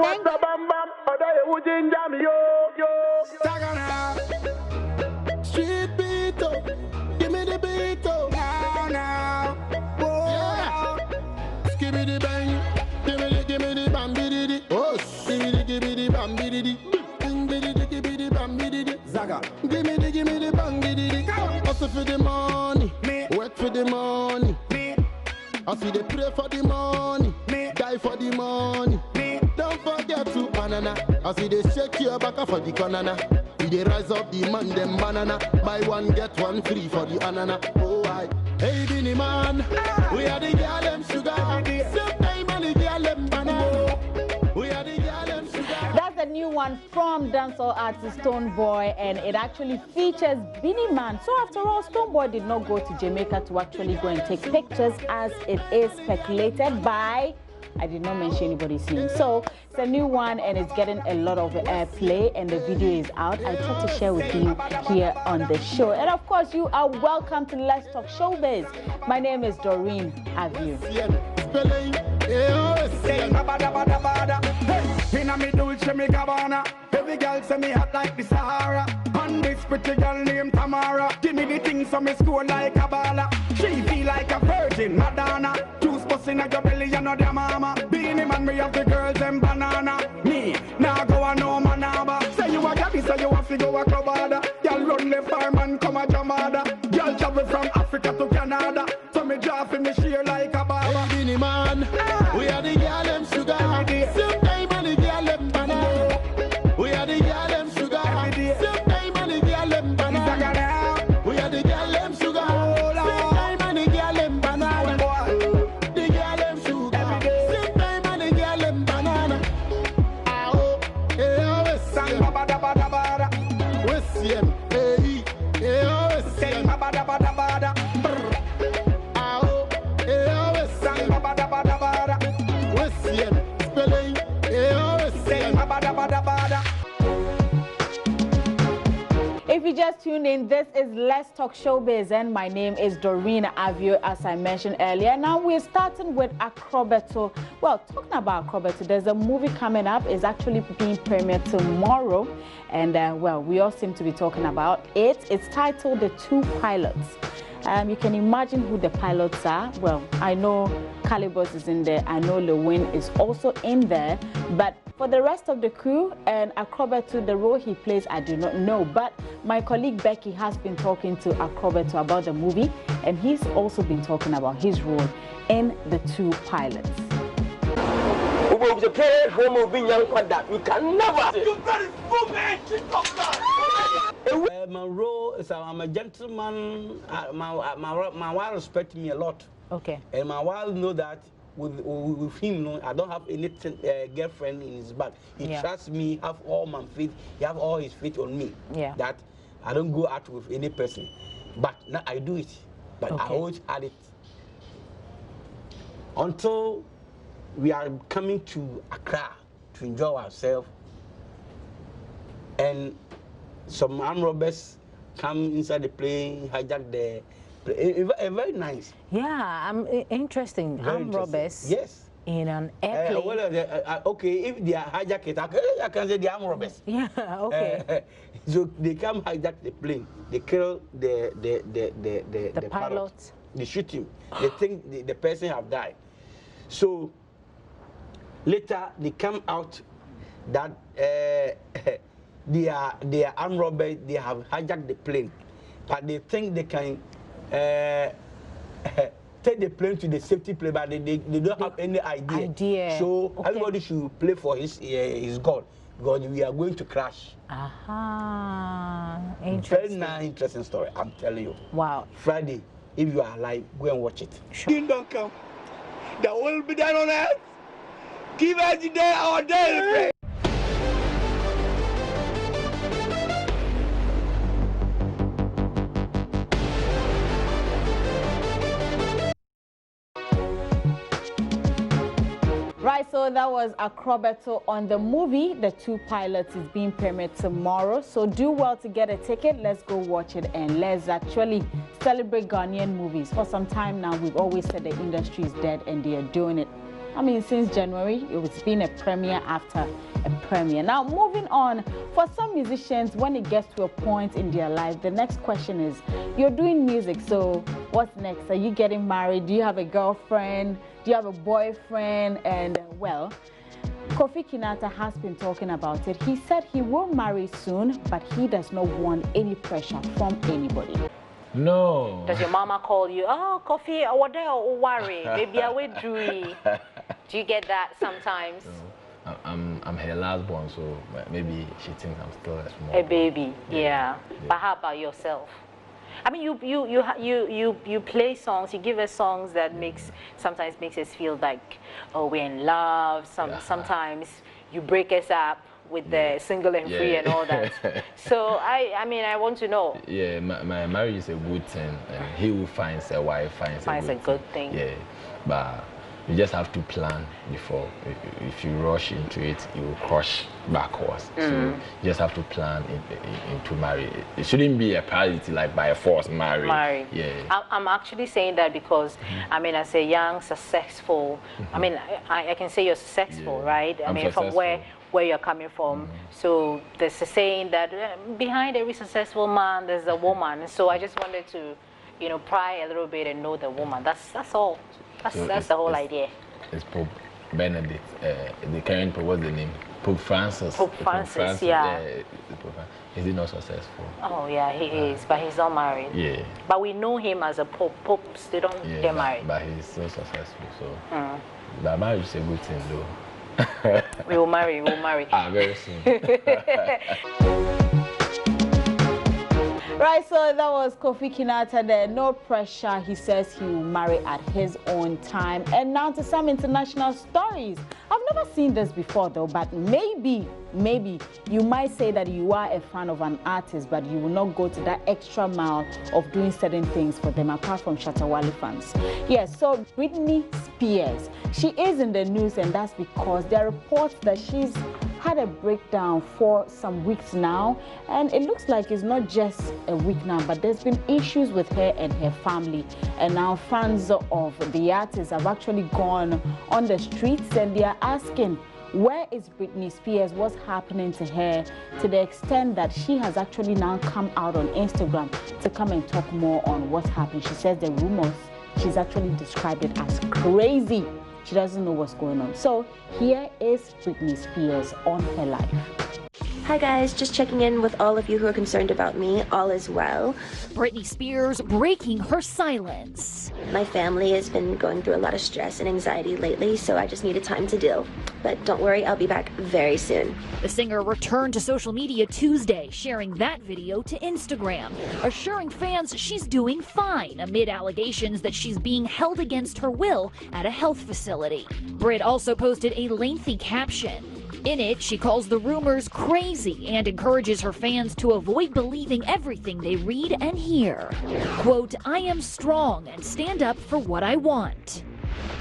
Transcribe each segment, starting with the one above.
Thank you. Street beat up, give me the beat up. Now, whoa, yeah. Give me the bang, give me the bam, biddy. Oh, give me the bam, biddy. Give me the bam, biddy. Zaga, give me the bang, biddy. Hustle for the money, work for the money. I see they pray for the money, die for the money. Don't forget to banana. I see they shake your back for the banana. They rise up the man, them banana. Buy one, get one free for the anana. Oh, I. Hey, Binny man, we are the girl, them sugar. Same time, and the girl, them banana. We are the girl, them sugar. That's a new one from dancehall artist Stonebwoy, and it actually features Binny Man. So after all, Stonebwoy did not go to Jamaica to actually go and take pictures, as it is speculated by, I did not mention anybody's name. So it's a new one and it's getting a lot of airplay, and the video is out. I thought to share with you here on the show. And of course, you are welcome to Let's Talk Showbiz. My name is Doreen Aviu. Every girl say me hot like the Sahara. And this pretty girl named Tamara. Give me the things from me school like a baller. She feel like a virgin Madonna. Juice busting at your belly, you know their mama. Beanie man, me have the girls and banana. Me, now go a no manaba. Say you a gabby, so you have to go a clubada. Y'all run the fireman, come a jamada. Y'all travel from Africa to Canada. So me draw in me share like a baba. Hey, Beanie man, we are the girl them sugar. Sometime and the girl them banana. We are the girl them sugar. Sometime and the girl them banana. We are the girl them sugar. Sometime and the girl them banana. The girl them sugar. Sometime and the girl them banana. Oh, eh, we sang bada bada bada. We see eh, eh, we sang bada bada bada. Oh, eh, we sang bada bada bada. We see spelling eh, we sang bada bada bada. If you just tuned in, this is Let's Talk Showbiz, and my name is Doreen Aviu, as I mentioned earlier. Now we're starting with Acrobato. Well, talking about Acrobato, there's a movie coming up. It's actually being premiered tomorrow, and well, we all seem to be talking about it. It's titled The Two Pilots. You can imagine who the pilots are. Well, I know Calibus is in there. I know Lewin is also in there. But for the rest of the crew and Acrobato, the role he plays, I do not know. But my colleague Becky has been talking to Acrobato about the movie, and he's also been talking about his role in The Two Pilots. You can never. You very fool, man. My role is I'm a gentleman. My wife respects me a lot. Okay. And my wife know that with him, no, I don't have any girlfriend in his back. He trusts me, have all my faith. He have all his faith on me. Yeah. That I don't go out with any person. But now I do it. But I always had it until we are coming to Accra to enjoy ourselves, and some armed robbers come inside the plane, hijack the plane. Very nice. Yeah, interesting. Armed robbers. Yes. In an airplane. Well, okay, if they are hijack it, I can say they are armed robbers. Yeah. Okay. So they come hijack the plane. They kill the pilot. They shoot him. They think the person have died. So later they come out that they are armed robbers. They have hijacked the plane, but they think they can take the plane to the safety plane, but they don't have any idea. So everybody should play for his God, because we are going to crash. Interesting. Very nice, interesting story. I'm telling you. Wow. Friday, if you are alive, go and watch it. Sure. Kingdom come. That will be done on earth. Give us the day our day. Right, so that was Acrobato on the movie. The Two Pilots is being premiered tomorrow. So do well to get a ticket. Let's go watch it, and let's actually celebrate Ghanaian movies. For some time now, we've always said the industry is dead, and they are doing it I mean, since January, it's been a premiere after a premiere. Now, moving on, for some musicians, when it gets to a point in their life, the next question is, you're doing music, so what's next? Are you getting married? Do you have a girlfriend? Do you have a boyfriend? And, well, Kofi Kinata has been talking about it. He said he will marry soon, but he does not want any pressure from anybody. No. Does your mama call you, oh, Kofi, what do you worry? Maybe I will do. Do you get that sometimes? No. I'm her last born, so maybe she thinks I'm still a small a baby. Yeah. Yeah. But how about yourself? I mean, you play songs. You give us songs that sometimes makes us feel like, oh, we're in love. Sometimes you break us up with the single and free and all that. So I mean, I want to know. Yeah, my marriage is a good thing, and he who finds a wife finds a good thing. Yeah, but you just have to plan before. If you rush into it, you will crush backwards. So you just have to plan into marriage. It shouldn't be a priority like by force marry. Yeah. I'm actually saying that because I mean, as a young, successful, I mean, I can say you're successful, right? I mean, successful. From where you're coming from. So there's a saying that behind every successful man, there's a woman. So I just wanted to, you know, pry a little bit and know the woman. That's all. That's the whole idea. It's Pope Benedict. The current Pope, what's the name? Pope Francis. Pope Francis, yeah. Is he not successful? Oh yeah, he is, but he's not married. Yeah. But we know him as a Pope. Popes, they don't get married. But he's so successful, so. But marriage is a good thing, though. We will marry. Very soon. Right, so that was Kofi Kinata there. No pressure. He says he will marry at his own time. And now to some international stories. I've never seen this before though, but maybe you might say that you are a fan of an artist, but you will not go to that extra mile of doing certain things for them, apart from Shatawale fans. Yes, so Britney Spears, she is in the news, and that's because there are reports that she's had a breakdown for some weeks now, and it looks like it's not just a week now, but there's been issues with her and her family. And now fans of the artist have actually gone on the streets, and they are asking, where is Britney Spears? What's happening to her? To the extent that she has actually now come out on Instagram to come and talk more on what's happening. She says the rumors, she's actually described it as crazy. She doesn't know what's going on. So here is Britney Spears on her life. Hi guys, just checking in with all of you who are concerned about me. All is well. Britney Spears breaking her silence. My family has been going through a lot of stress and anxiety lately, so I just needed time to deal. But don't worry, I'll be back very soon. The singer returned to social media Tuesday, sharing that video to Instagram, assuring fans she's doing fine amid allegations that she's being held against her will at a health facility. Brit also posted a lengthy caption. In it, she calls the rumors crazy and encourages her fans to avoid believing everything they read and hear. Quote, I am strong and stand up for what I want.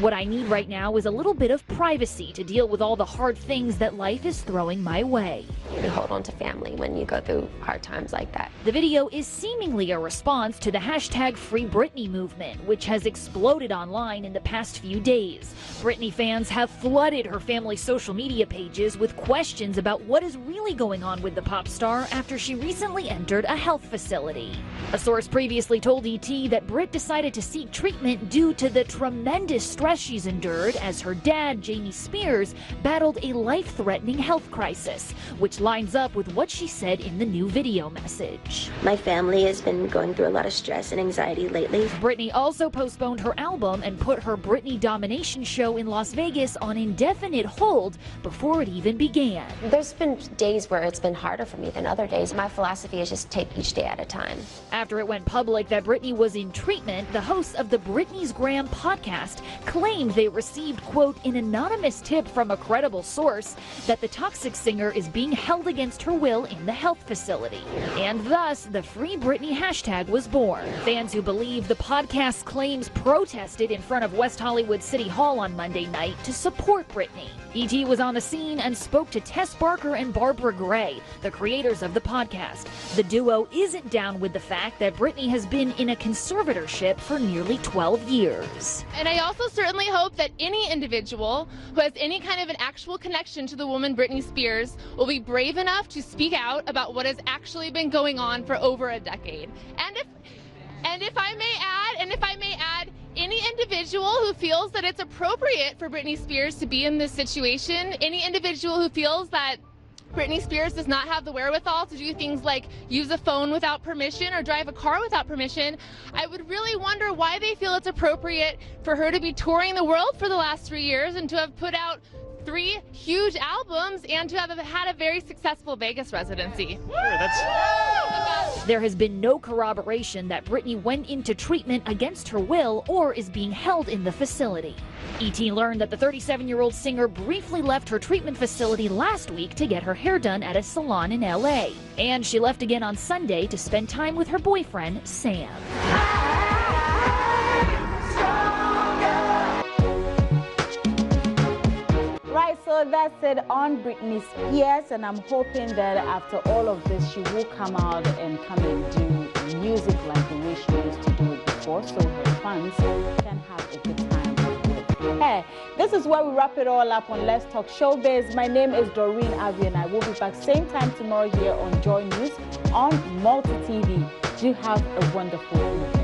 What I need right now is a little bit of privacy to deal with all the hard things that life is throwing my way. You hold on to family when you go through hard times like that. The video is seemingly a response to the hashtag Free Britney movement, which has exploded online in the past few days. Britney fans have flooded her family's social media pages with questions about what is really going on with the pop star after she recently entered a health facility. A source previously told ET that Brit decided to seek treatment due to the tremendous stress she's endured as her dad, Jamie Spears, battled a life-threatening health crisis, which lines up with what she said in the new video message. My family has been going through a lot of stress and anxiety lately. Britney also postponed her album and put her Britney Domination show in Las Vegas on indefinite hold before it even began. There's been days where it's been harder for me than other days. My philosophy is just take each day at a time. After it went public that Britney was in treatment, the hosts of the Britney's Gram podcast claimed they received, quote, an anonymous tip from a credible source that the toxic singer is being held against her will in the health facility. And thus, the Free Britney hashtag was born. Fans who believe the podcast's claims protested in front of West Hollywood City Hall on Monday night to support Britney. E.T. was on the scene and spoke to Tess Barker and Barbara Gray, the creators of the podcast. The duo isn't down with the fact that Britney has been in a conservatorship for nearly 12 years. And I also certainly hope that any individual who has any kind of an actual connection to the woman Britney Spears will be brave enough to speak out about what has actually been going on for over a decade. And if I may add, any individual who feels that it's appropriate for Britney Spears to be in this situation, any individual who feels that Britney Spears does not have the wherewithal to do things like use a phone without permission or drive a car without permission, I would really wonder why they feel it's appropriate for her to be touring the world for the last 3 years and to have put out 3 huge albums and to have had a very successful Vegas residency. There has been no corroboration that Britney went into treatment against her will or is being held in the facility. E.T. learned that the 37-year-old singer briefly left her treatment facility last week to get her hair done at a salon in L.A. And she left again on Sunday to spend time with her boyfriend, Sam. Right, so that's it on Britney Spears, and I'm hoping that after all of this, she will come out and do music like the way she used to do it before, so her fans can have a good time with her. This is where we wrap it all up on Let's Talk Showbiz. My name is Doreen Avi, and I will be back same time tomorrow here on Joy News on Multi TV. Do have a wonderful evening.